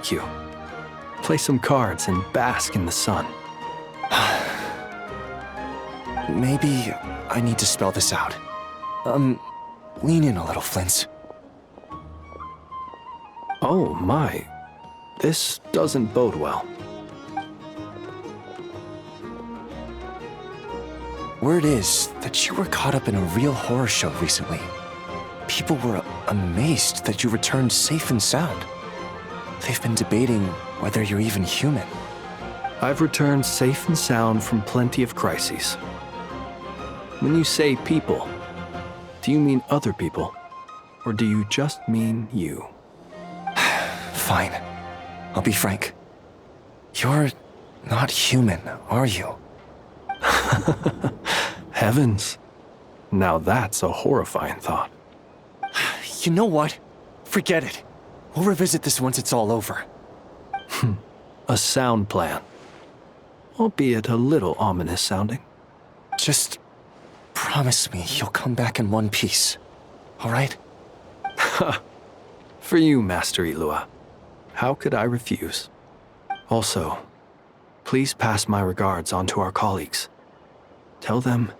barbecue. Play some cards and bask in the sun. Maybe I need to spell this out. Lean in a little, Flint's. Oh my, this doesn't bode well. Word is that you were caught up in a real horror show recently. People were amazed that you returned safe and sound. They've been debating whether you're even human. I've returned safe and sound from plenty of crises. When you say people, do you mean other people? Or do you just mean you? Fine. I'll be frank. You're not human, are you? Heavens. Now that's a horrifying thought. You know what? Forget it. We'll revisit this once it's all over. A sound plan. Albeit a little ominous sounding. Just promise me you'll come back in one piece, all right? For you, Master Ilua. How could I refuse? Also, please pass my regards on to our colleagues. Tell them,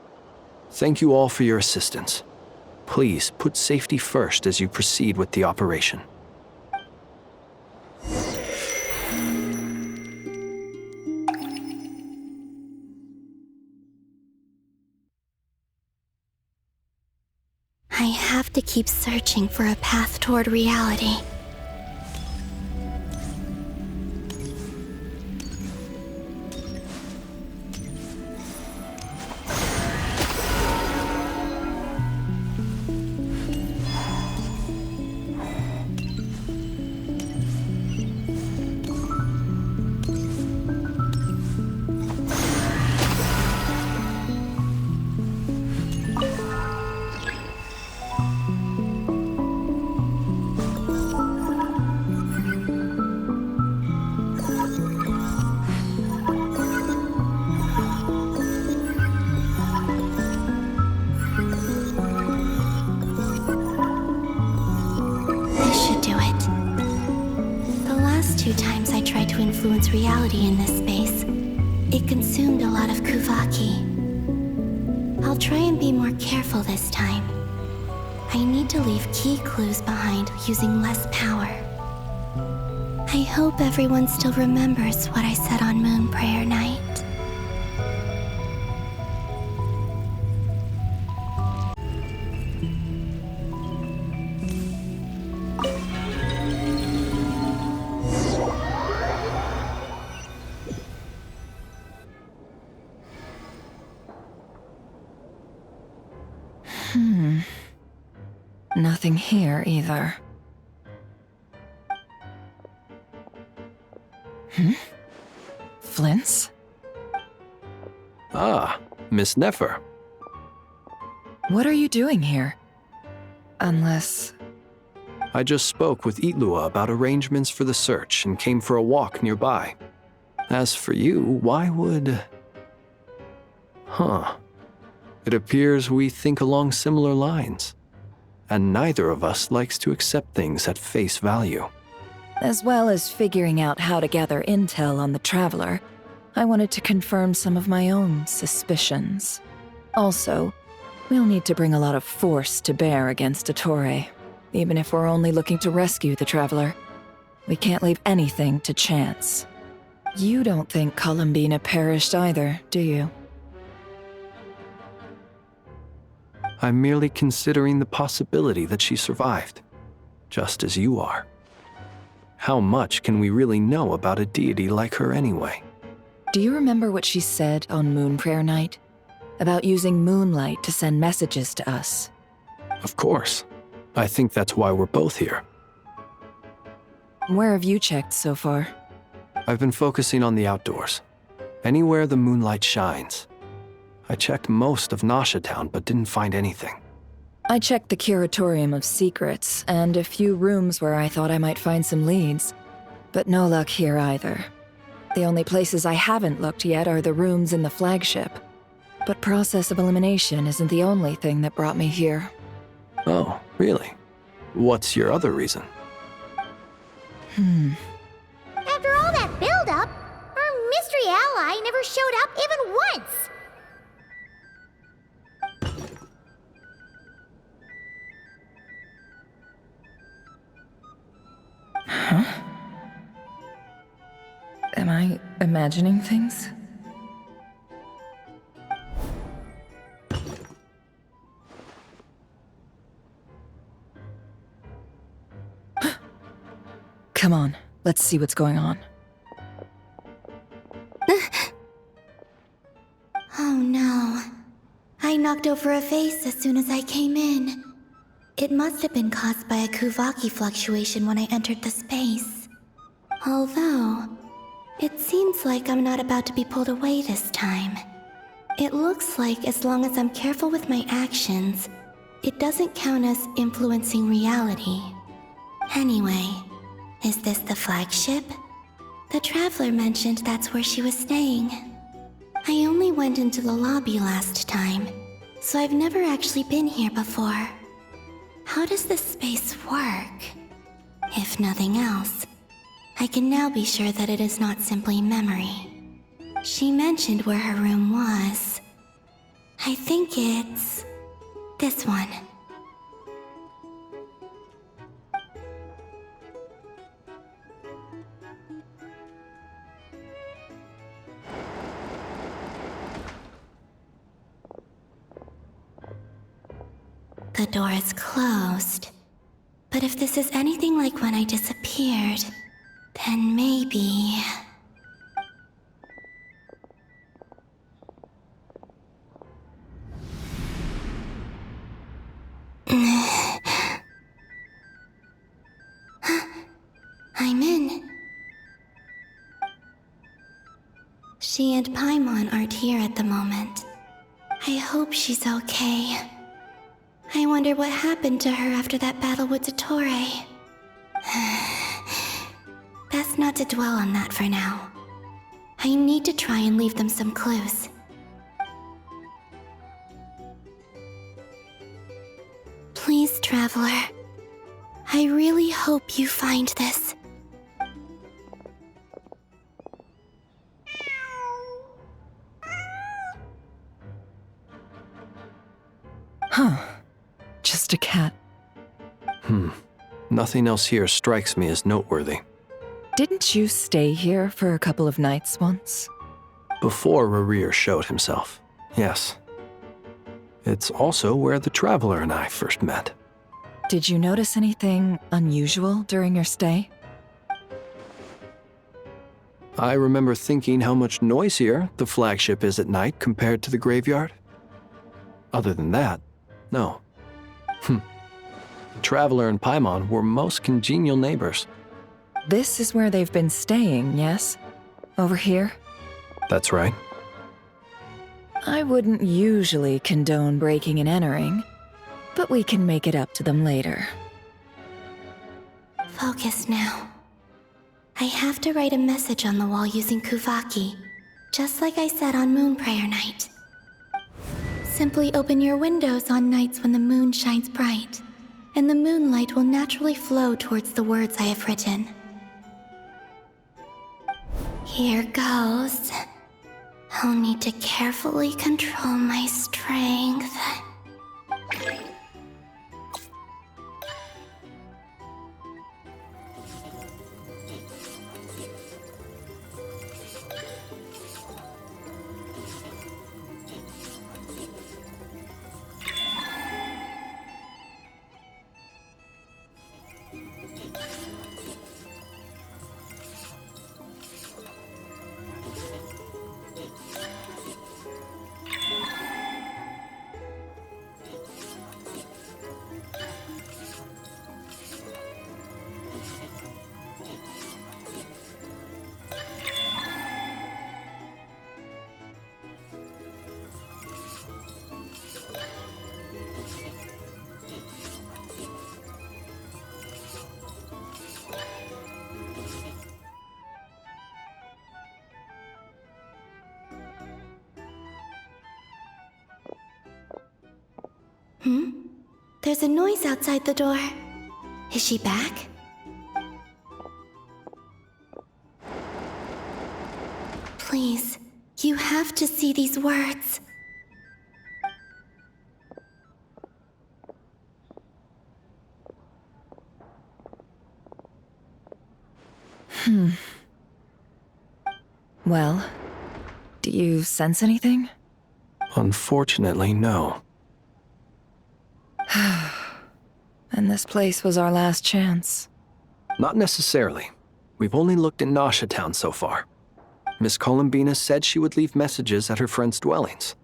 thank you all for your assistance. Please put safety first as you proceed with the operation. I have to keep searching for a path toward reality. Influence reality in this space. It consumed a lot of Kuvaki. I'll try and be more careful this time. I need to leave key clues behind using less power. I hope everyone still remembers what I said on Moon Prayer Night. Nothing here either. Flint's? Ah, Miss Nefer. What are you doing here? Unless... I just spoke with Itlua about arrangements for the search and came for a walk nearby. As for you, why would... It appears we think along similar lines. And neither of us likes to accept things at face value. As well as figuring out how to gather intel on the Traveler, I wanted to confirm some of my own suspicions. Also, we'll need to bring a lot of force to bear against Ettore, even if we're only looking to rescue the Traveler. We can't leave anything to chance. You don't think Columbina perished either, do you? I'm merely considering the possibility that she survived, just as you are. How much can we really know about a deity like her anyway? Do you remember what she said on Moon Prayer Night? About using moonlight to send messages to us? Of course. I think that's why we're both here. Where have you checked so far? I've been focusing on the outdoors. Anywhere the moonlight shines. I checked most of Nasha Town, but didn't find anything. I checked the Curatorium of Secrets, and a few rooms where I thought I might find some leads. But no luck here either. The only places I haven't looked yet are the rooms in the flagship. But process of elimination isn't the only thing that brought me here. Oh, really? What's your other reason? never showed up even once! Am I imagining things? Come on, let's see what's going on. Oh no. I knocked over a vase as soon as I came in. It must have been caused by a Kuvaki fluctuation when I entered the space. Although, it seems like I'm not about to be pulled away this time. It looks like as long as I'm careful with my actions, it doesn't count as influencing reality. Anyway, is this the flagship? The Traveler mentioned that's where she was staying. I only went into the lobby last time, so I've never actually been here before. How does this space work? If nothing else, I can now be sure that it is not simply memory. She mentioned where her room was. I think it's this one. The door is closed. But if this is anything like when I disappeared, then maybe... I'm in. She and Paimon aren't here at the moment. I hope she's okay. I wonder what happened to her after that battle with Dottore. Best not to dwell on that for now. I need to try and leave them some clues. Please, Traveler. I really hope you find this. Huh. Just a cat. Nothing else here strikes me as noteworthy. Didn't you stay here for a couple of nights once? Before Rerir showed himself, yes. It's also where the Traveler and I first met. Did you notice anything unusual during your stay? I remember thinking how much noisier the flagship is at night compared to the graveyard. Other than that, no. The Traveler and Paimon were most congenial neighbors. This is where they've been staying, yes? Over here? That's right. I wouldn't usually condone breaking and entering, but we can make it up to them later. Focus now. I have to write a message on the wall using Kuvaki, just like I said on Moon Prayer Night. Simply open your windows on nights when the moon shines bright, and the moonlight will naturally flow towards the words I have written. Here goes. I'll need to carefully control my strength. There's a noise outside the door. Is she back? Please, You have to see these words. Well, do you sense anything? Unfortunately, no. And this place was our last chance. Not necessarily. We've only looked in Nasha Town so far. Miss Columbina said she would leave messages at her friends' dwellings.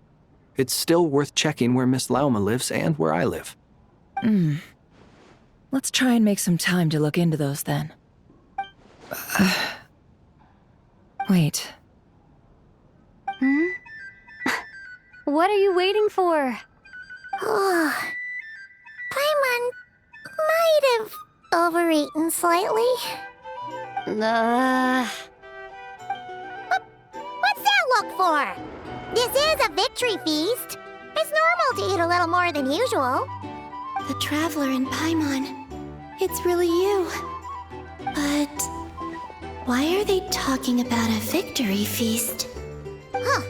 It's still worth checking where Miss Lauma lives and where I live. Let's try and make some time to look into those then. Wait. What are you waiting for? Paimon might have overeaten slightly. What's that look for? This is a victory feast. It's normal to eat a little more than usual. The Traveler in Paimon. It's really you. But why are they talking about a victory feast? Huh.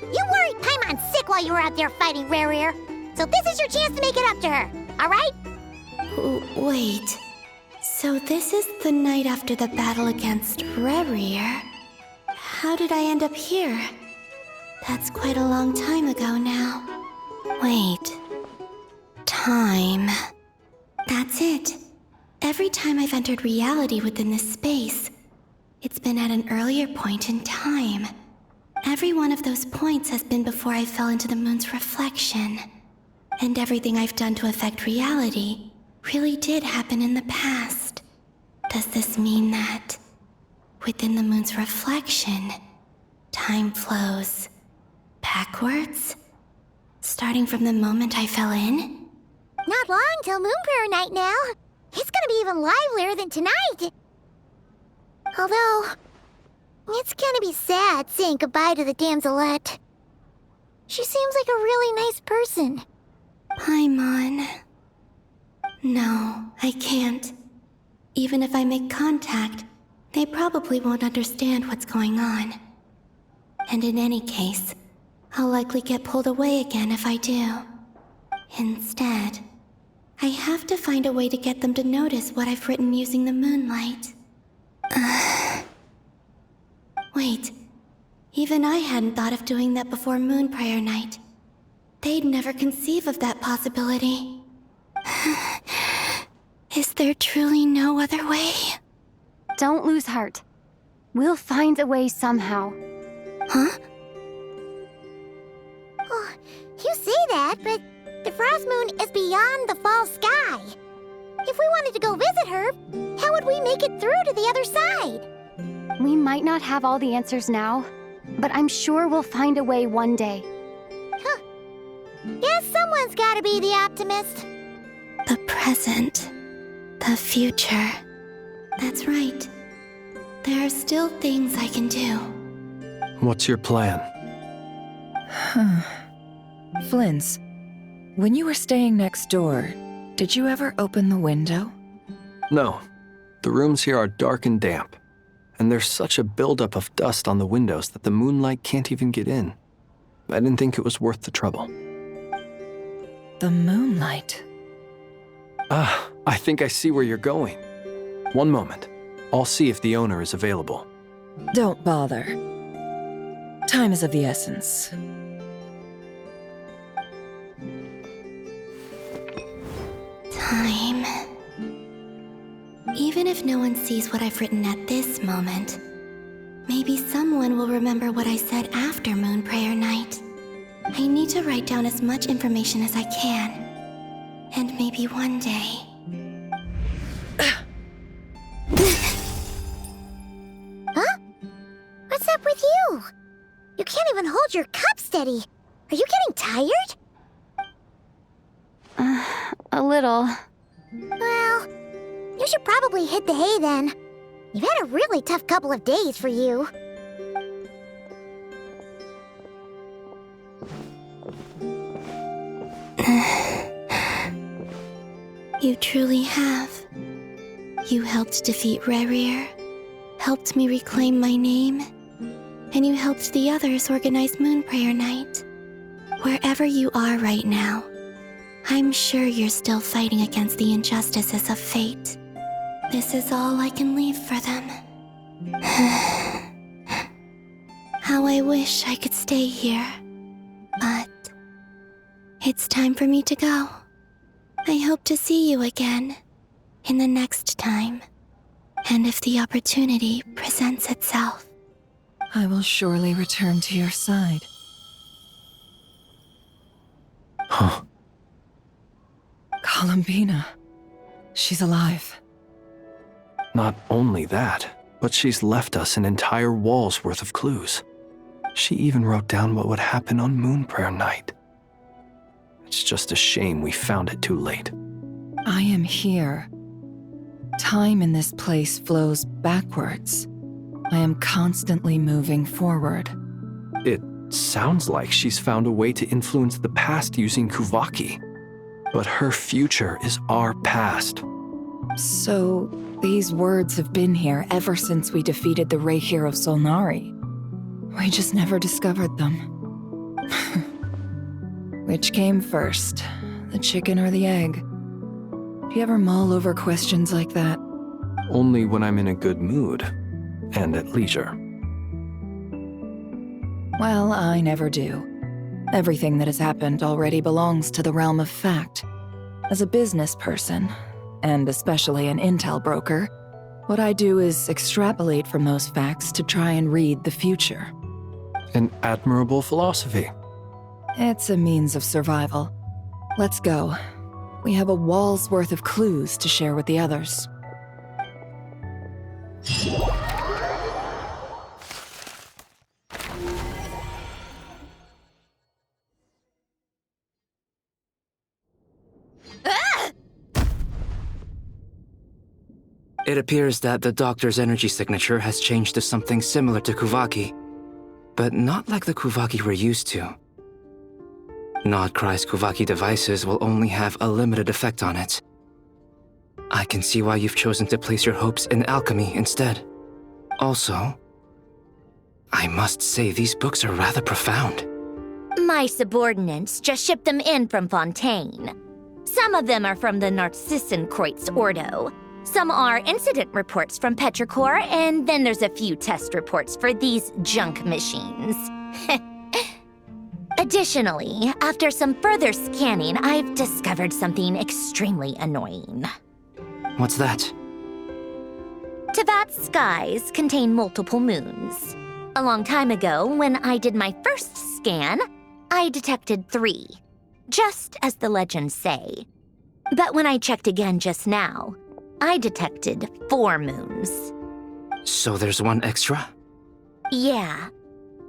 You worried Paimon sick while you were out there fighting Rare. So this is your chance to make it up to her, alright? Wait. So this is the night after the battle against Rare. How did I end up here? That's quite a long time ago now. Wait. Time. That's it. Every time I've entered reality within this space, it's been at an earlier point in time. Every one of those points has been before I fell into the moon's reflection. And everything I've done to affect reality really did happen in the past. Does this mean that within the moon's reflection, time flows backwards? Starting from the moment I fell in? Not long till Moon Prayer Night now. It's gonna be even livelier than tonight. Although, it's gonna be sad saying goodbye to the damselette. She seems like a really nice person. Paimon. No, I can't. Even if I make contact, they probably won't understand what's going on. And in any case, I'll likely get pulled away again if I do. Instead, I have to find a way to get them to notice what I've written using the moonlight. Wait, even I hadn't thought of doing that before Moon Prayer Night. They'd never conceive of that possibility. Is there truly no other way? Don't lose heart. We'll find a way somehow. Huh? Oh, you say that, but the Frost Moon is beyond the fall sky. If we wanted to go visit her, how would we make it through to the other side? We might not have all the answers now, but I'm sure we'll find a way one day. Huh. Guess someone's gotta be the optimist. The present. The future. That's right. There are still things I can do. What's your plan? Flins, when you were staying next door, did you ever open the window? No. The rooms here are dark and damp. And there's such a buildup of dust on the windows that the moonlight can't even get in. I didn't think it was worth the trouble. The moonlight. I think I see where you're going. One moment. I'll see if the owner is available. Don't bother. Time is of the essence. Time. Even if no one sees what I've written at this moment, maybe someone will remember what I said after Moon Prayer Night. I need to write down as much information as I can. And maybe one day... Huh? What's up with you? You can't even hold your cup steady. Are you getting tired? A little. Well, you should probably hit the hay then. You've had a really tough couple of days for you. You truly have. You helped defeat Rare, helped me reclaim my name, and you helped the others organize Moon Prayer Night. Wherever you are right now, I'm sure you're still fighting against the injustices of fate. This is all I can leave for them. How I wish I could stay here. But it's time for me to go. I hope to see you again in the next time, and if the opportunity presents itself. I will surely return to your side. Huh. Columbina. She's alive. Not only that, but she's left us an entire wall's worth of clues. She even wrote down what would happen on Moon Prayer Night. It's just a shame we found it too late. I am here. Time in this place flows backwards. I am constantly moving forward. It sounds like she's found a way to influence the past using Kuvaki. But her future is our past. So, these words have been here ever since we defeated the Ray Hero Solnari. We just never discovered them. Which came first, the chicken or the egg? Do you ever mull over questions like that? Only when I'm in a good mood and at leisure. Well, I never do. Everything that has happened already belongs to the realm of fact. As a business person, and especially an intel broker, what I do is extrapolate from those facts to try and read the future. An admirable philosophy. It's a means of survival. Let's go. We have a wall's worth of clues to share with the others. It appears that the doctor's energy signature has changed to something similar to Kuvaki, but not like the Kuvaki we're used to. Nodcry's Kuvaki devices will only have a limited effect on it. I can see why you've chosen to place your hopes in alchemy instead. Also, I must say these books are rather profound. My subordinates just shipped them in from Fontaine. Some of them are from the Narcissenkreuz Ordo. Some are incident reports from Petrichor, and then there's a few test reports for these junk machines. Additionally, after some further scanning, I've discovered something extremely annoying. What's that? Tevat's skies contain multiple moons. A long time ago, when I did my first scan, I detected 3, just as the legends say. But when I checked again just now, I detected 4 moons. So there's one extra? Yeah.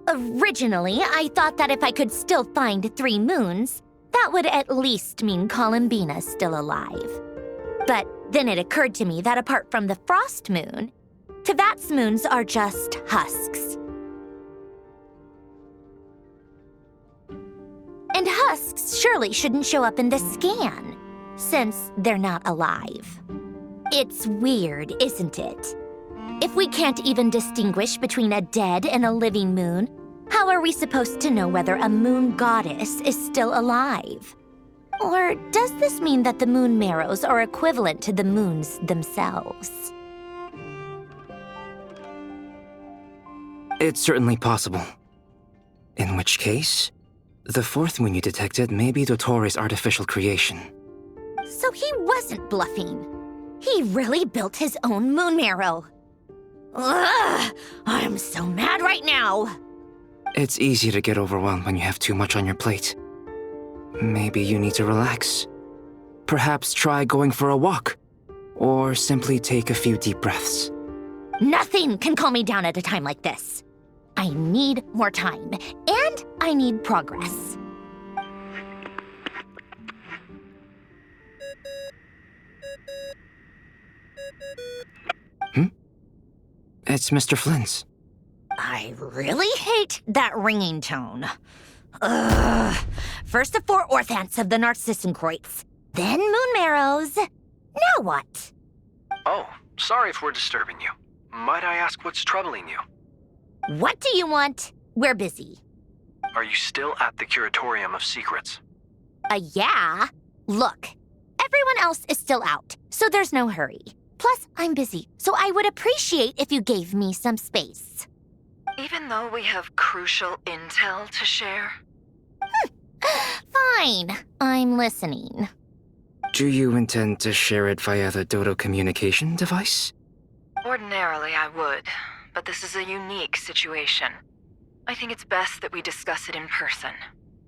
Originally, I thought that if I could still find 3 moons, that would at least mean Columbina's still alive. But then it occurred to me that apart from the frost moon, Tevat's moons are just husks. And husks surely shouldn't show up in the scan, since they're not alive. It's weird, isn't it? If we can't even distinguish between a dead and a living moon, how are we supposed to know whether a moon goddess is still alive? Or does this mean that the moon marrows are equivalent to the moons themselves? It's certainly possible. In which case, the 4th moon you detected may be Dottore artificial creation. So he wasn't bluffing. He really built his own moon marrow. Ugh! I'm so mad right now! It's easy to get overwhelmed when you have too much on your plate. Maybe you need to relax. Perhaps try going for a walk, or simply take a few deep breaths. Nothing can calm me down at a time like this. I need more time, and I need progress. It's Mr. Flynn's. I really hate that ringing tone. Ugh. First the 4 orthants of the Narcissenkreuz, then moon marrows. Now what? Oh, sorry if we're disturbing you. Might I ask what's troubling you? What do you want? We're busy. Are you still at the Curatorium of Secrets? Yeah. Look, everyone else is still out, so there's no hurry. Plus, I'm busy, so I would appreciate if you gave me some space. Even though we have crucial intel to share? Fine, I'm listening. Do you intend to share it via the Dodo communication device? Ordinarily, I would, but this is a unique situation. I think it's best that we discuss it in person.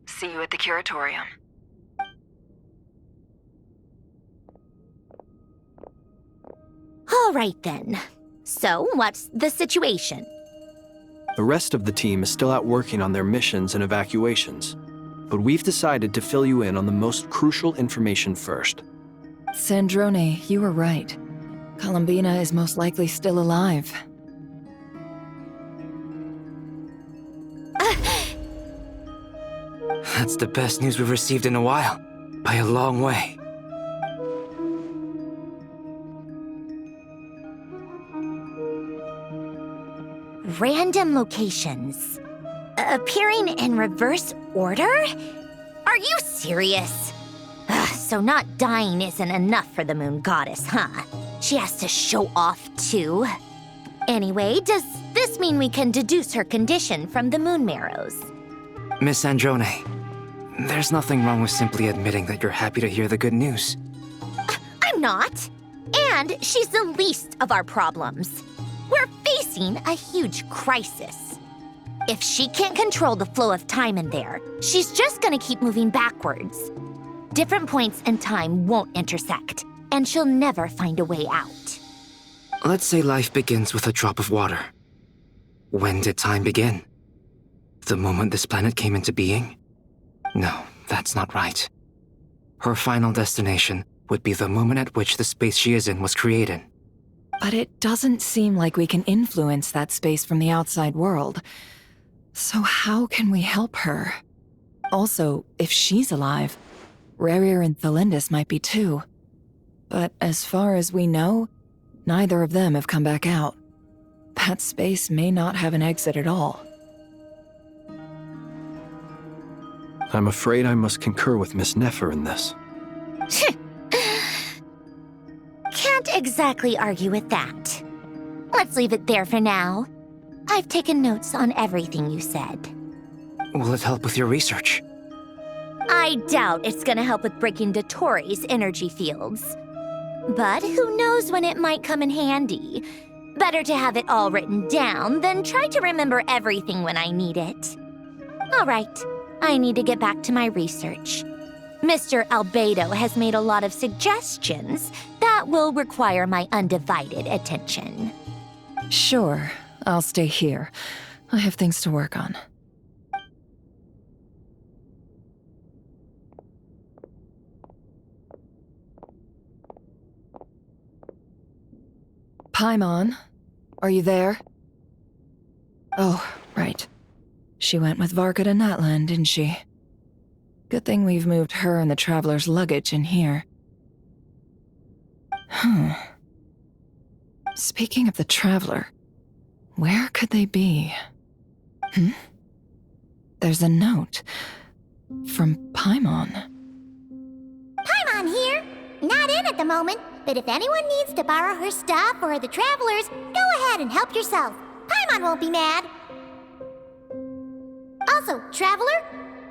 See you at the Curatorium. All right then. So, what's the situation? The rest of the team is still out working on their missions and evacuations, but we've decided to fill you in on the most crucial information first. Sandrone, you were right. Columbina is most likely still alive. That's the best news we've received in a while, by a long way. Random locations. Appearing in reverse order? Are you serious? So not dying isn't enough for the moon goddess, huh? She has to show off too. Anyway, does this mean we can deduce her condition from the moon marrows? Miss Androne, there's nothing wrong with simply admitting that you're happy to hear the good news. I'm not. And she's the least of our problems. We're facing a huge crisis. If she can't control the flow of time in there, she's just gonna keep moving backwards. Different points in time won't intersect, and she'll never find a way out. Let's say life begins with a drop of water. When did time begin? The moment this planet came into being? No, that's not right. Her final destination would be the moment at which the space she is in was created. But it doesn't seem like we can influence that space from the outside world. So how can we help her? Also, if she's alive, Rerir and Thalindis might be too. But as far as we know, neither of them have come back out. That space may not have an exit at all. I'm afraid I must concur with Miss Nefer in this. Can't exactly argue with that. Let's leave it there for now. I've taken notes on everything you said. Will it help with your research? I doubt it's gonna help with breaking Dotori's energy fields. But who knows when it might come in handy. Better to have it all written down than try to remember everything when I need it. All right, I need to get back to my research. Mr. Albedo has made a lot of suggestions that will require my undivided attention. Sure, I'll stay here. I have things to work on. Paimon, are you there? Oh, right. She went with Varka to Natlan, didn't she? Good thing we've moved her and the Traveler's luggage in here. Speaking of the Traveler, where could they be? There's a note from Paimon. Paimon here. Not in at the moment, but if anyone needs to borrow her stuff or the Travelers, go ahead and help yourself. Paimon won't be mad. Also, Traveler,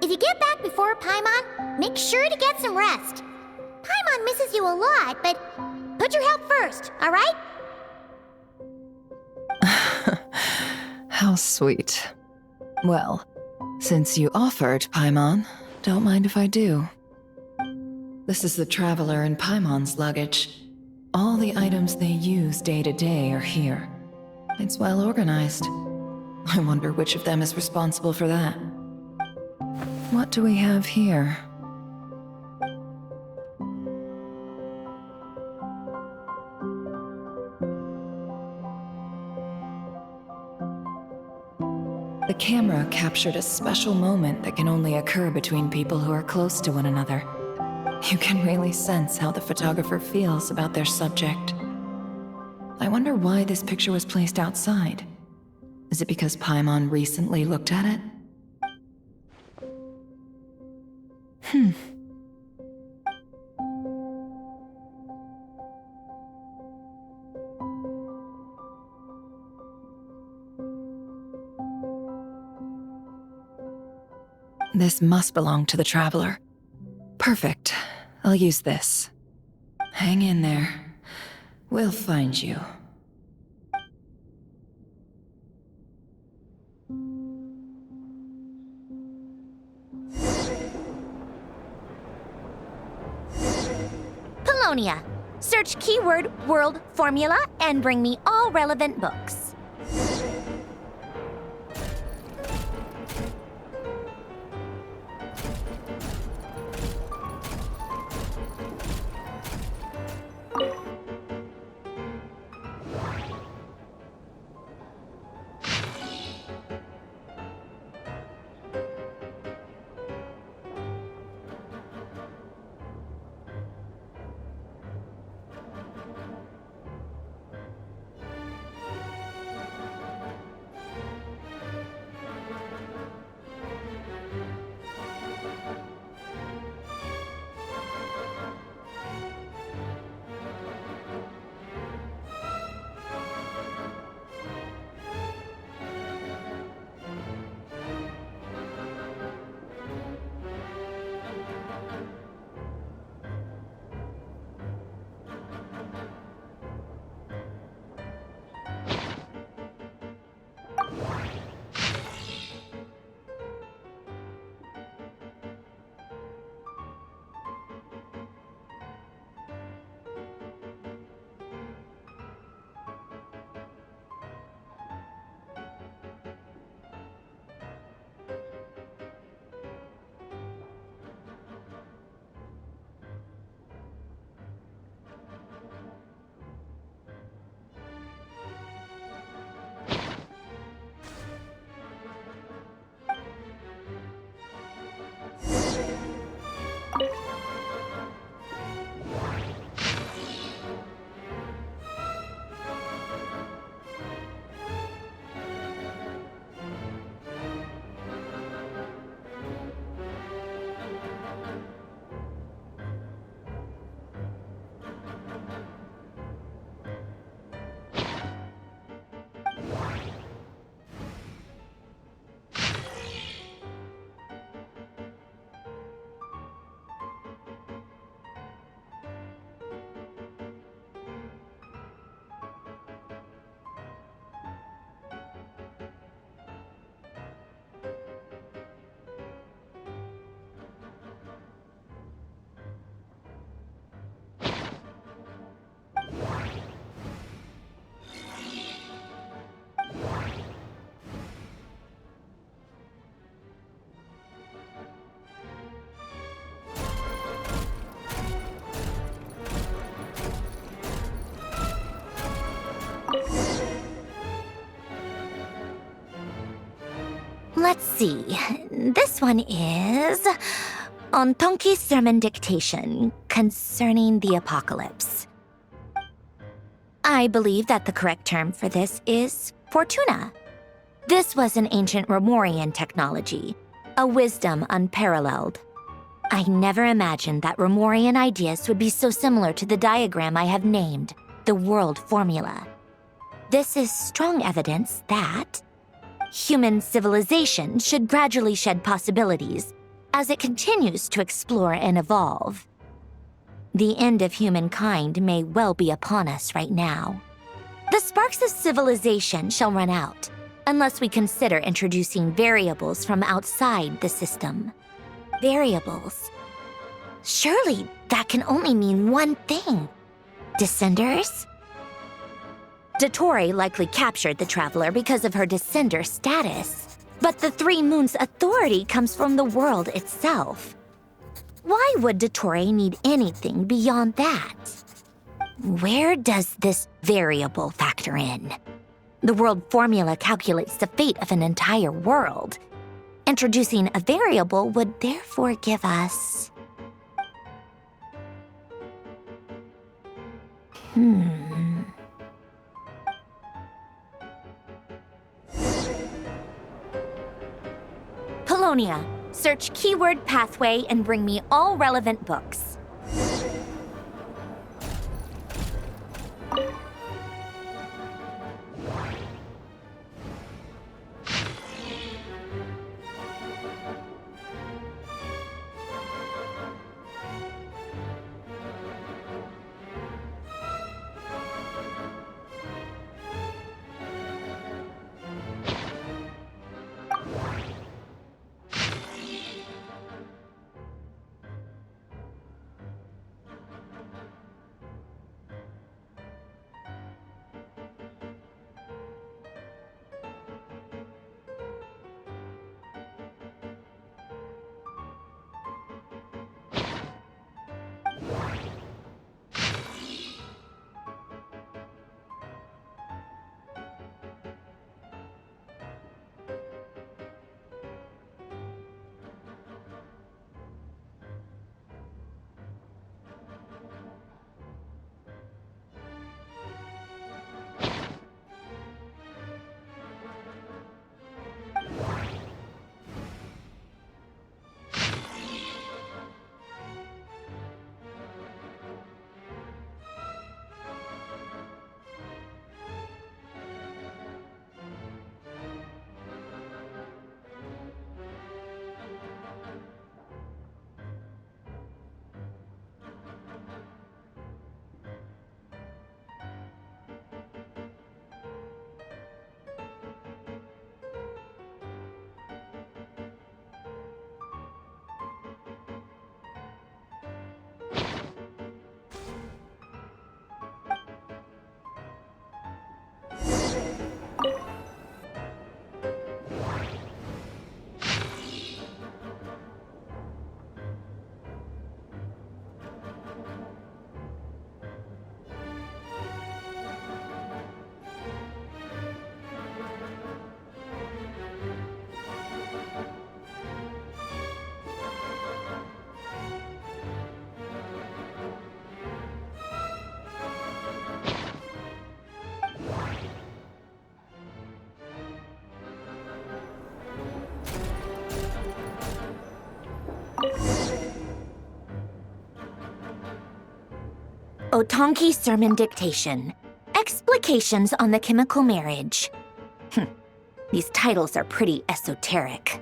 if you get back before Paimon, make sure to get some rest. Paimon misses you a lot, but put your health first, all right? How sweet. Well, since you offered, Paimon, don't mind if I do. This is the Traveler and Paimon's luggage. All the items they use day to day are here. It's well organized. I wonder which of them is responsible for that. What do we have here? The camera captured a special moment that can only occur between people who are close to one another. You can really sense how the photographer feels about their subject. I wonder why this picture was placed outside. Is it because Paimon recently looked at it? This must belong to the Traveler. Perfect. I'll use this. Hang in there. We'll find you. Paulownia. Search keyword world formula and bring me all relevant books. Let's see. This one is on Tonki's sermon dictation concerning the apocalypse. I believe that the correct term for this is Fortuna. This was an ancient Romorian technology, a wisdom unparalleled. I never imagined that Romorian ideas would be so similar to the diagram I have named, the world formula. This is strong evidence that human civilization should gradually shed possibilities as it continues to explore and evolve. The end of humankind may well be upon us right now. The sparks of civilization shall run out, unless we consider introducing variables from outside the system. Variables. Surely that can only mean one thing. Descenders? Dottore likely captured the Traveler because of her descender status. But the Three Moons' authority comes from the world itself. Why would Dottore need anything beyond that? Where does this variable factor in? The world formula calculates the fate of an entire world. Introducing a variable would therefore give us... Polonia, search keyword pathway and bring me all relevant books. Otonki Sermon Dictation. Explications on the Chemical Marriage. These titles are pretty esoteric.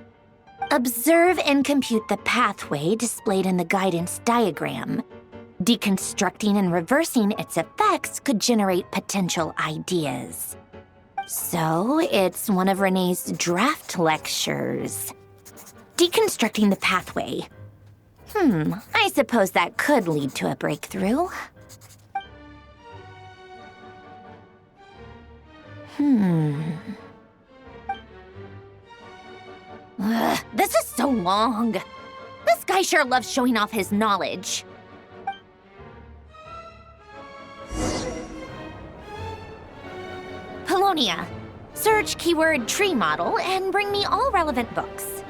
Observe and compute the pathway displayed in the guidance diagram. Deconstructing and reversing its effects could generate potential ideas. So, it's one of Renee's draft lectures. Deconstructing the pathway. I suppose that could lead to a breakthrough. This is so long. This guy sure loves showing off his knowledge. Polonia, search keyword tree model and bring me all relevant books.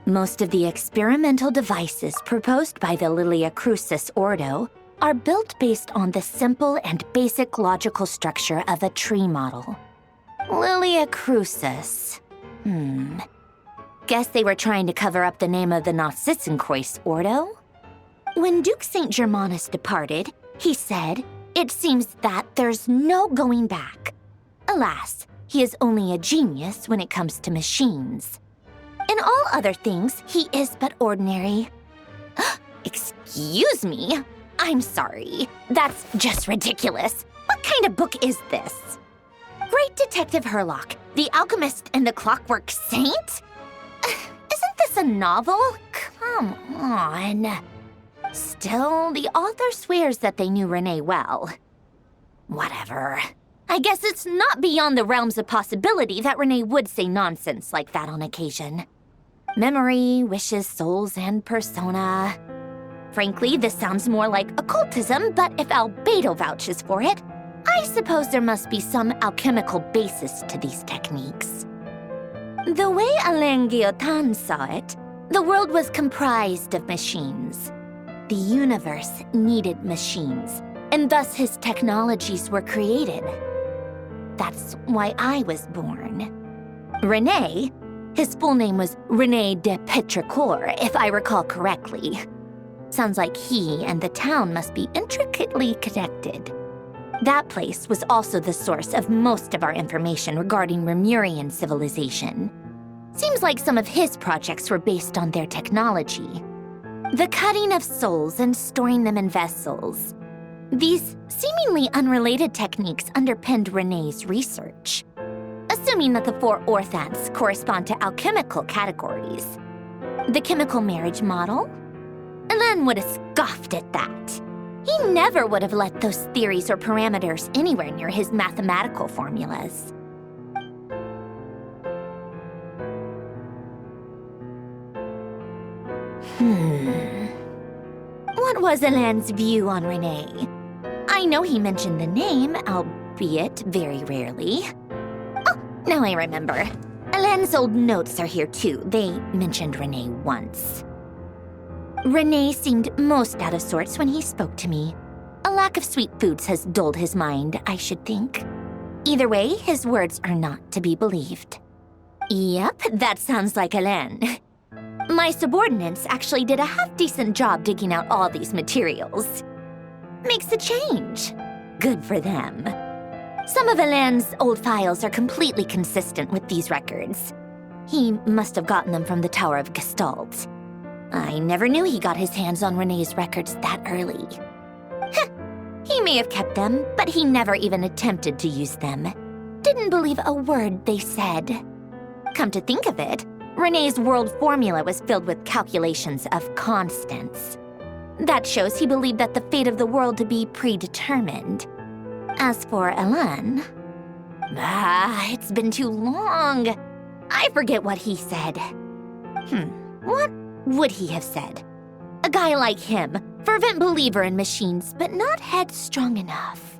Most of the experimental devices proposed by the Lilia Crucis Ordo are built based on the simple and basic logical structure of a tree model. Lilia Crucis. Guess they were trying to cover up the name of the Nausitzenkreuz Ordo? When Duke St. Germanus departed, he said, "It seems that there's no going back." Alas, he is only a genius when it comes to machines. In all other things, he is but ordinary. Excuse me? I'm sorry. That's just ridiculous. What kind of book is this? Great Detective Herlock, The Alchemist and the Clockwork Saint? Isn't this a novel? Come on. Still, the author swears that they knew Renee well. Whatever. I guess it's not beyond the realms of possibility that Renee would say nonsense like that on occasion. Memory, wishes, souls, and persona. Frankly, this sounds more like occultism, but if Albedo vouches for it, I suppose there must be some alchemical basis to these techniques. The way Alain Guillotin saw it, the world was comprised of machines. The universe needed machines, and thus his technologies were created. That's why I was born. René, his full name was René de Petrichor, if I recall correctly. Sounds like he and the town must be intricately connected. That place was also the source of most of our information regarding Remurian civilization. Seems like some of his projects were based on their technology. The cutting of souls and storing them in vessels. These seemingly unrelated techniques underpinned René's research. Assuming that the 4 orthants correspond to alchemical categories. The chemical marriage model? Alain would have scoffed at that. He never would have let those theories or parameters anywhere near his mathematical formulas. What was Alain's view on René? I know he mentioned the name, albeit very rarely. Oh, now I remember. Alain's old notes are here too. They mentioned René once. René seemed most out of sorts when he spoke to me. A lack of sweet foods has dulled his mind, I should think. Either way, his words are not to be believed. Yep, that sounds like Alain. My subordinates actually did a half-decent job digging out all these materials. Makes a change. Good for them. Some of Alain's old files are completely consistent with these records. He must have gotten them from the Tower of Gestalt. I never knew he got his hands on René's records that early. He may have kept them, but he never even attempted to use them. Didn't believe a word they said. Come to think of it, René's world formula was filled with calculations of constants. That shows he believed that the fate of the world to be predetermined. As for Alain... it's been too long. I forget what he said. What would he have said? A guy like him, fervent believer in machines, but not headstrong enough.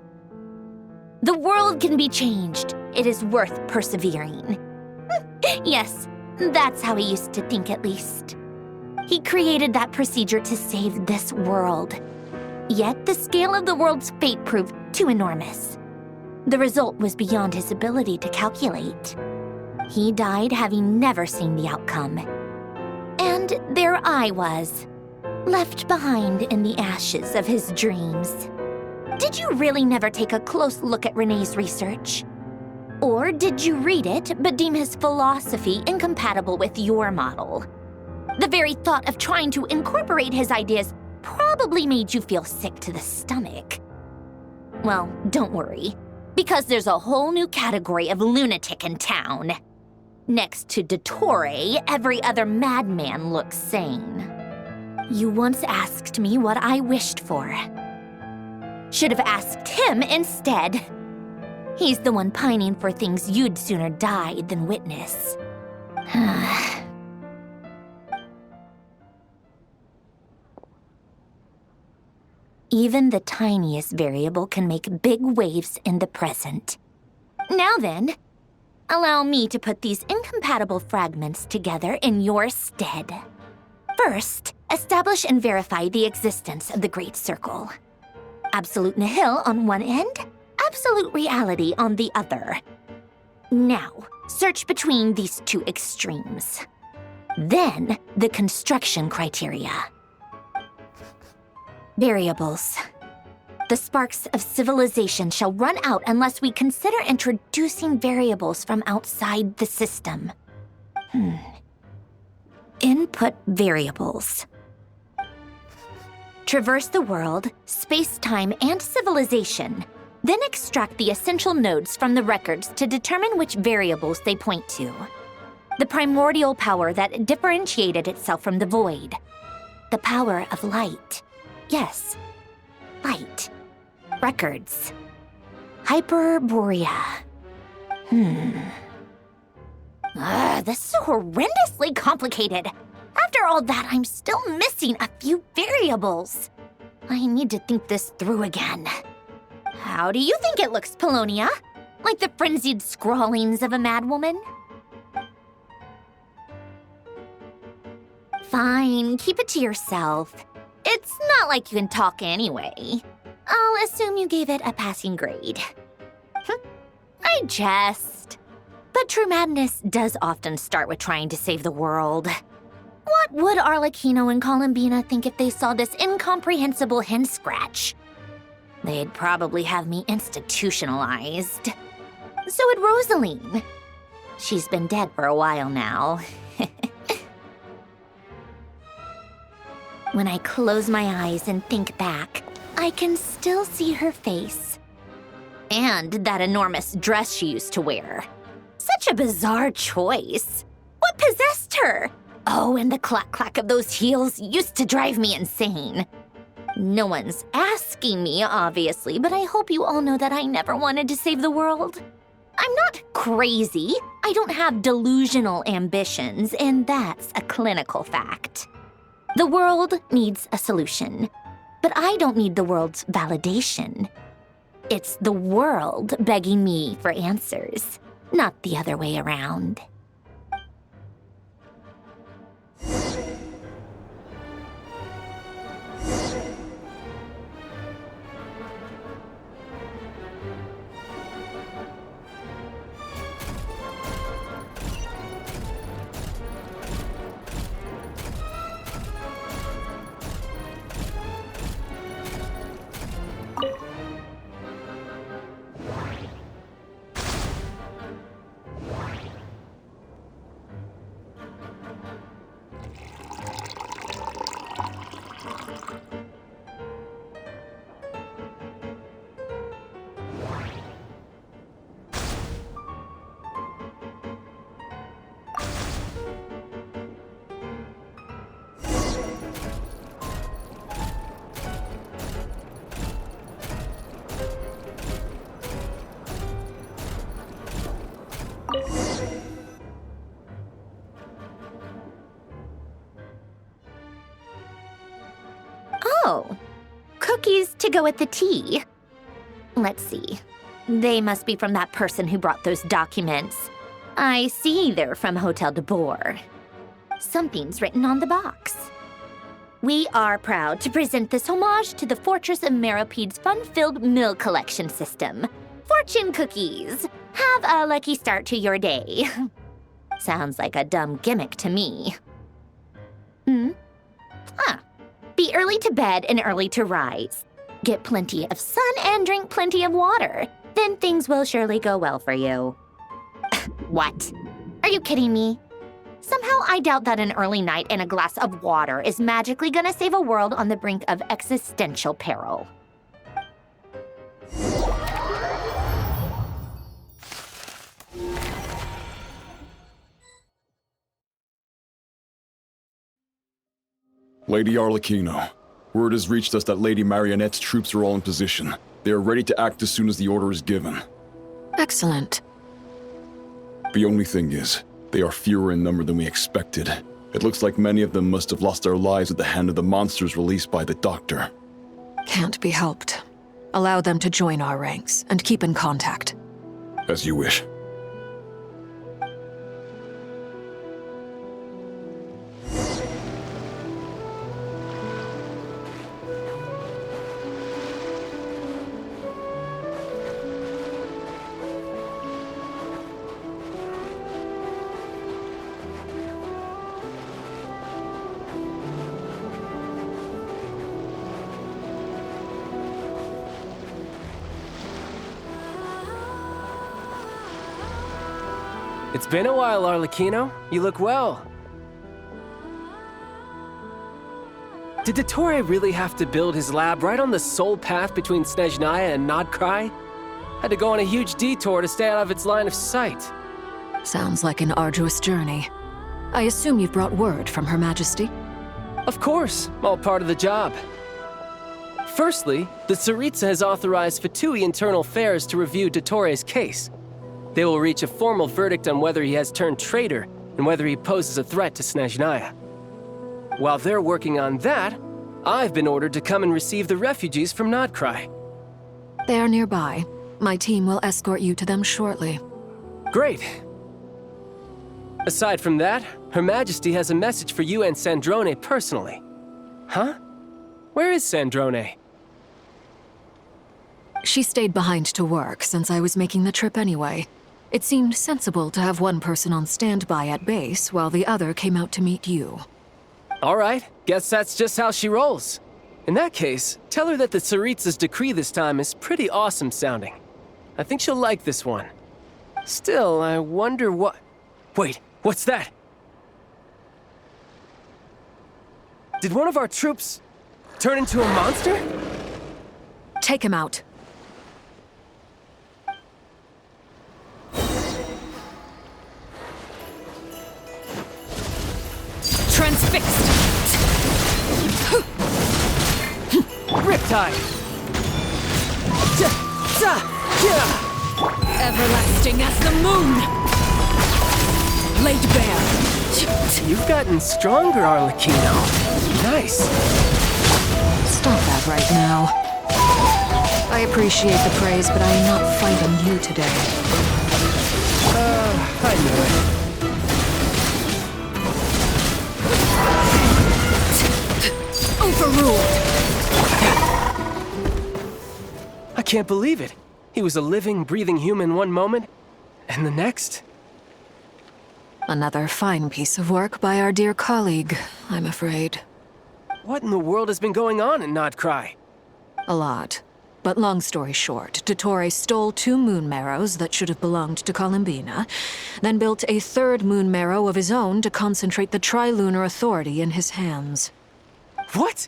The world can be changed. It is worth persevering. Yes, that's how he used to think at least. He created that procedure to save this world. Yet the scale of the world's fate proved too enormous. The result was beyond his ability to calculate. He died having never seen the outcome. And there I was, left behind in the ashes of his dreams. Did you really never take a close look at René's research? Or did you read it but deem his philosophy incompatible with your model? The very thought of trying to incorporate his ideas probably made you feel sick to the stomach. Well, don't worry, because there's a whole new category of lunatic in town. Next to Dottore, every other madman looks sane. You once asked me what I wished for. Should have asked him instead. He's the one pining for things you'd sooner die than witness. Even the tiniest variable can make big waves in the present. Now then, Allow me to put these incompatible fragments together in your stead. First, establish and verify the existence of the Great Circle. Absolute nihil on one end, absolute reality on the other. Now, search between these two extremes. Then, the construction criteria. Variables. The sparks of civilization shall run out unless we consider introducing variables from outside the system. Input variables. Traverse the world, space-time, and civilization. Then extract the essential nodes from the records to determine which variables they point to. The primordial power that differentiated itself from the void. The power of light. Yes, light. Records. Hyperborea. This is so horrendously complicated. After all that, I'm still missing a few variables. I need to think this through again. How do you think it looks, Polonia? Like the frenzied scrawlings of a madwoman? Fine, keep it to yourself. It's not like you can talk anyway. I'll assume you gave it a passing grade. I jest. But true madness does often start with trying to save the world. What would Arlecchino and Columbina think if they saw this incomprehensible hen scratch? They'd probably have me institutionalized. So would Rosaline. She's been dead for a while now. When I close my eyes and think back, I can still see her face. And that enormous dress she used to wear. Such a bizarre choice. What possessed her? Oh, and the clack-clack of those heels used to drive me insane. No one's asking me, obviously, but I hope you all know that I never wanted to save the world. I'm not crazy. I don't have delusional ambitions, and that's a clinical fact. The world needs a solution, but I don't need the world's validation. It's the world begging me for answers, not the other way around. Oh, cookies to go with the tea. Let's see. They must be from that person who brought those documents. I see they're from Hotel de Boer. Something's written on the box. We are proud to present this homage to the Fortress of Meropede's fun-filled mill collection system. Fortune cookies. Have a lucky start to your day. Sounds like a dumb gimmick to me. Be early to bed and early to rise. Get plenty of sun and drink plenty of water. Then things will surely go well for you. What? Are you kidding me? Somehow I doubt that an early night and a glass of water is magically gonna save a world on the brink of existential peril. Lady Arlecchino, word has reached us that Lady Marionette's troops are all in position. They are ready to act as soon as the order is given. Excellent. The only thing is, they are fewer in number than we expected. It looks like many of them must have lost their lives at the hand of the monsters released by the Doctor. Can't be helped. Allow them to join our ranks and keep in contact. As you wish. It's been a while, Arlecchino. You look well. Did Dottore really have to build his lab right on the sole path between Snezhnaya and Nodcry? Had to go on a huge detour to stay out of its line of sight. Sounds like an arduous journey. I assume you've brought word from Her Majesty? Of course, all part of the job. Firstly, the Tsaritsa has authorized Fatui Internal Affairs to review Dottore's case. They will reach a formal verdict on whether he has turned traitor and whether he poses a threat to Snezhnaya. While they're working on that, I've been ordered to come and receive the refugees from Nodcry. They are nearby. My team will escort you to them shortly. Great. Aside from that, Her Majesty has a message for you and Sandrone personally. Huh? Where is Sandrone? She stayed behind to work since I was making the trip anyway. It seemed sensible to have one person on standby at base while the other came out to meet you. All right, guess that's just how she rolls. In that case, tell her that the Tsaritsa's decree this time is pretty awesome sounding. I think she'll like this one. Still, I wonder what... Wait, what's that? Did one of our troops turn into a monster? Take him out. Transfixed! Riptide! Everlasting as the moon! Laid bare! You've gotten stronger, Arlecchino. Nice. Stop that right now. I appreciate the praise, but I am not fighting you today. I knew it. Overruled! I can't believe it. He was a living, breathing human one moment, and the next... Another fine piece of work by our dear colleague, I'm afraid. What in the world has been going on in Nodcry? A lot. But long story short, Dottore stole 2 moon marrows that should have belonged to Columbina, then built a 3rd moon marrow of his own to concentrate the Trilunar Authority in his hands. What?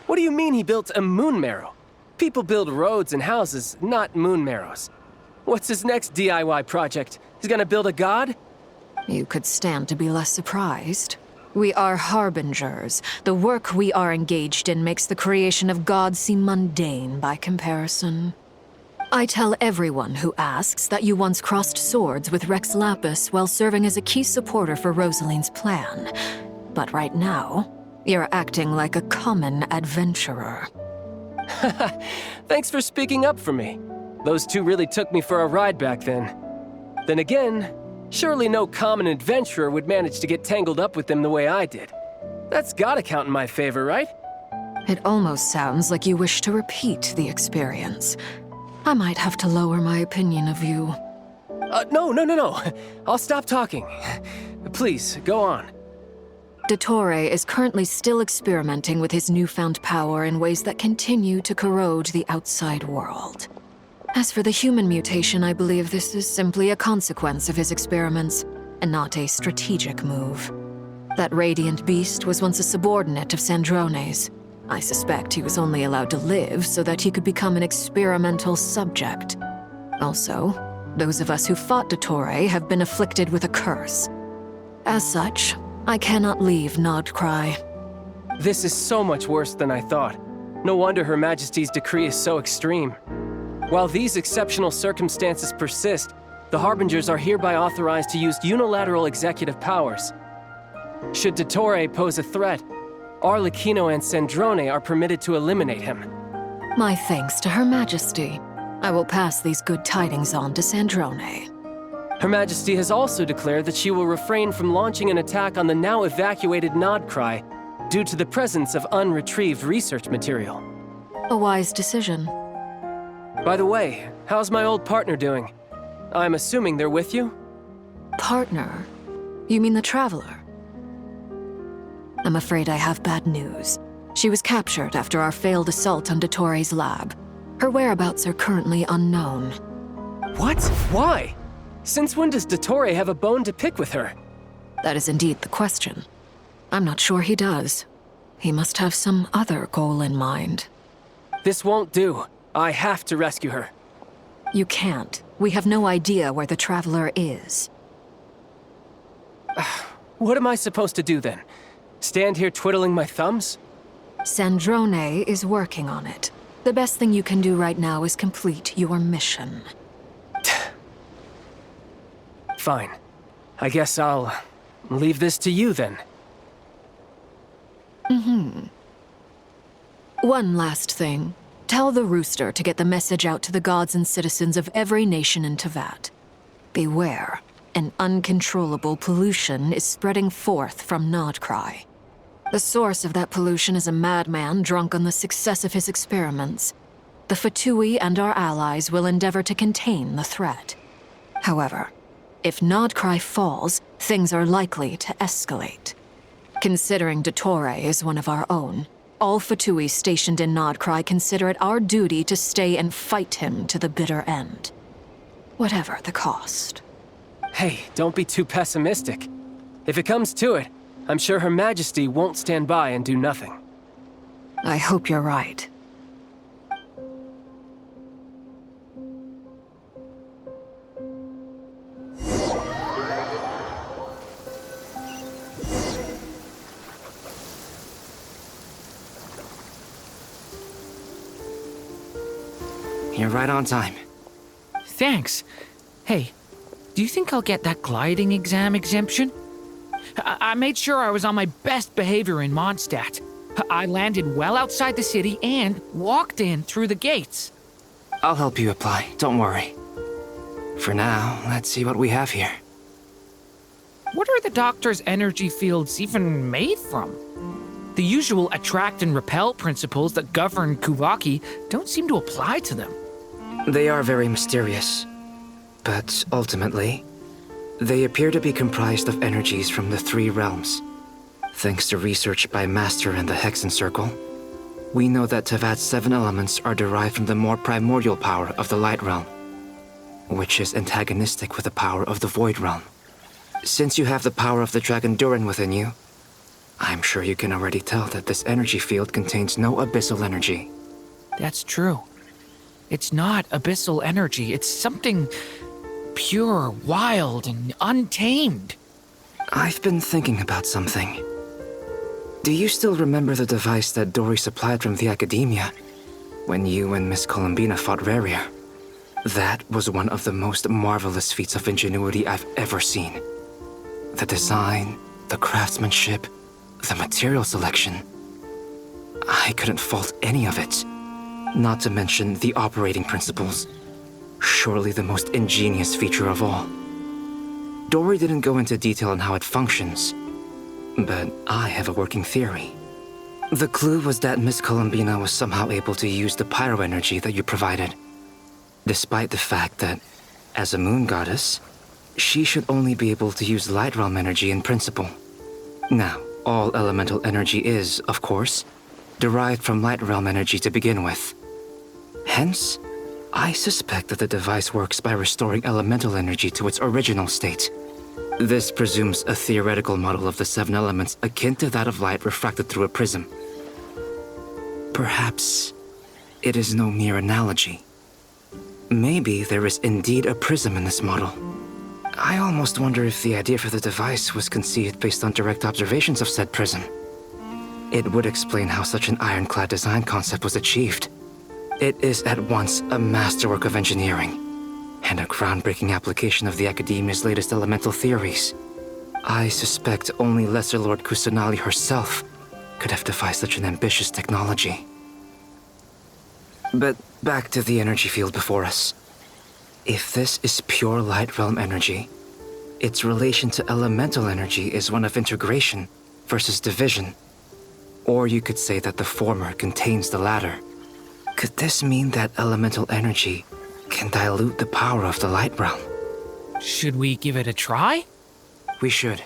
What do you mean he built a moon marrow? People build roads and houses, not moon marrows. What's his next DIY project? He's gonna build a god? You could stand to be less surprised. We are harbingers. The work we are engaged in makes the creation of gods seem mundane by comparison. I tell everyone who asks that you once crossed swords with Rex Lapis while serving as a key supporter for Rosaline's plan. But right now, you're acting like a common adventurer. Thanks for speaking up for me. Those 2 really took me for a ride back then. Then again, surely no common adventurer would manage to get tangled up with them the way I did. That's gotta count in my favor, right? It almost sounds like you wish to repeat the experience. I might have to lower my opinion of you. No. I'll stop talking. Please, go on. Dottore is currently still experimenting with his newfound power in ways that continue to corrode the outside world. As for the human mutation, I believe this is simply a consequence of his experiments, and not a strategic move. That radiant beast was once a subordinate of Sandrone's. I suspect he was only allowed to live so that he could become an experimental subject. Also, those of us who fought Dottore have been afflicted with a curse. As such, I cannot leave Nodcry. This is so much worse than I thought. No wonder Her Majesty's decree is so extreme. While these exceptional circumstances persist, the Harbingers are hereby authorized to use unilateral executive powers. Should Dottore pose a threat, Arlecchino and Sandrone are permitted to eliminate him. My thanks to Her Majesty. I will pass these good tidings on to Sandrone. Her Majesty has also declared that she will refrain from launching an attack on the now evacuated Nodcry due to the presence of unretrieved research material. A wise decision. By the way, how's my old partner doing? I'm assuming they're with you? Partner? You mean the Traveler? I'm afraid I have bad news. She was captured after our failed assault on Dottore's lab. Her whereabouts are currently unknown. What? Why? Since when does Dottore have a bone to pick with her? That is indeed the question. I'm not sure he does. He must have some other goal in mind. This won't do. I have to rescue her. You can't. We have no idea where the Traveler is. What am I supposed to do then? Stand here twiddling my thumbs? Sandrone is working on it. The best thing you can do right now is complete your mission. Fine. I guess I'll leave this to you then. One last thing. Tell the Rooster to get the message out to the gods and citizens of every nation in Tevat. Beware. An uncontrollable pollution is spreading forth from Nodcry. The source of that pollution is a madman drunk on the success of his experiments. The Fatui and our allies will endeavor to contain the threat. However, if Nodcry falls, things are likely to escalate. Considering Dottore is one of our own, all Fatui stationed in Nodcry consider it our duty to stay and fight him to the bitter end. Whatever the cost. Hey, don't be too pessimistic. If it comes to it, I'm sure Her Majesty won't stand by and do nothing. I hope you're right. You're right on time. Thanks. Hey, do you think I'll get that gliding exam exemption? I made sure I was on my best behavior in Mondstadt. I landed well outside the city and walked in through the gates. I'll help you apply, don't worry. For now, let's see what we have here. What are the doctor's energy fields even made from? The usual attract and repel principles that govern Kuvaki don't seem to apply to them. They are very mysterious, but ultimately, they appear to be comprised of energies from the three realms. Thanks to research by Master in the Hexen Circle, we know that Tevat's 7 elements are derived from the more primordial power of the Light Realm, which is antagonistic with the power of the Void Realm. Since you have the power of the Dragon Durin within you, I'm sure you can already tell that this energy field contains no abyssal energy. That's true. It's not abyssal energy. It's something pure, wild, and untamed. I've been thinking about something. Do you still remember the device that Dory supplied from the Academia when you and Miss Columbina fought Raria? That was one of the most marvelous feats of ingenuity I've ever seen. The design, the craftsmanship, the material selection. I couldn't fault any of it. Not to mention the operating principles. Surely the most ingenious feature of all. Dory didn't go into detail on how it functions, but I have a working theory. The clue was that Miss Columbina was somehow able to use the pyro energy that you provided, despite the fact that, as a moon goddess, she should only be able to use light realm energy in principle. Now, all elemental energy is, of course, derived from light realm energy to begin with. Hence, I suspect that the device works by restoring elemental energy to its original state. This presumes a theoretical model of the 7 elements akin to that of light refracted through a prism. Perhaps it is no mere analogy. Maybe there is indeed a prism in this model. I almost wonder if the idea for the device was conceived based on direct observations of said prism. It would explain how such an ironclad design concept was achieved. It is at once a masterwork of engineering and a groundbreaking application of the Academia's latest elemental theories. I suspect only Lesser Lord Kusanali herself could have devised such an ambitious technology. But back to the energy field before us. If this is pure light realm energy, its relation to elemental energy is one of integration versus division. Or you could say that the former contains the latter. Could this mean that elemental energy can dilute the power of the light realm? Should we give it a try? We should.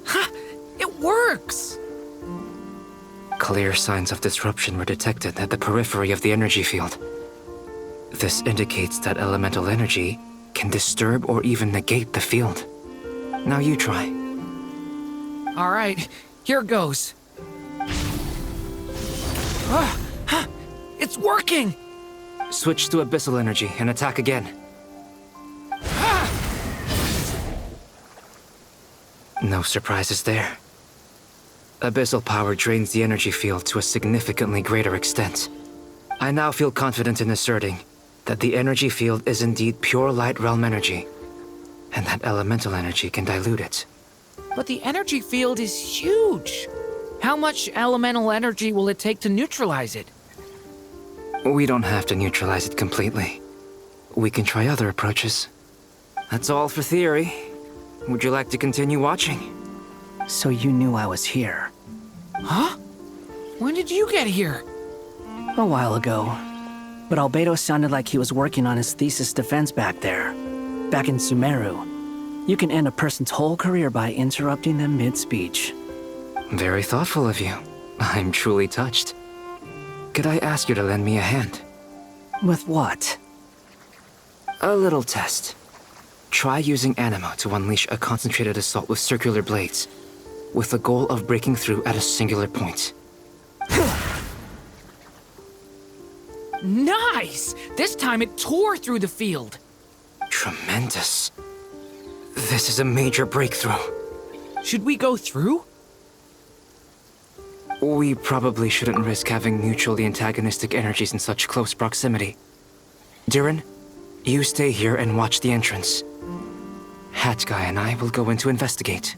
Ha! It works! Clear signs of disruption were detected at the periphery of the energy field. This indicates that elemental energy can disturb or even negate the field. Now you try. All right, here goes. It's working! Switch to abyssal energy and attack again. No surprises there. Abyssal power drains the energy field to a significantly greater extent. I now feel confident in asserting that the energy field is indeed pure light realm energy, and that elemental energy can dilute it. But the energy field is huge. How much elemental energy will it take to neutralize it? We don't have to neutralize it completely. We can try other approaches. That's all for theory. Would you like to continue watching? So you knew I was here. Huh? When did you get here? A while ago. But Albedo sounded like he was working on his thesis defense back there. Back in Sumeru. You can end a person's whole career by interrupting them mid-speech. Very thoughtful of you. I'm truly touched. Could I ask you to lend me a hand? With what? A little test. Try using Animo to unleash a concentrated assault with circular blades, with the goal of breaking through at a singular point. Nice! This time it tore through the field. Tremendous. This is a major breakthrough. Should we go through? We probably shouldn't risk having mutually antagonistic energies in such close proximity. Durin, you stay here and watch the entrance. Hat Guy and I will go in to investigate.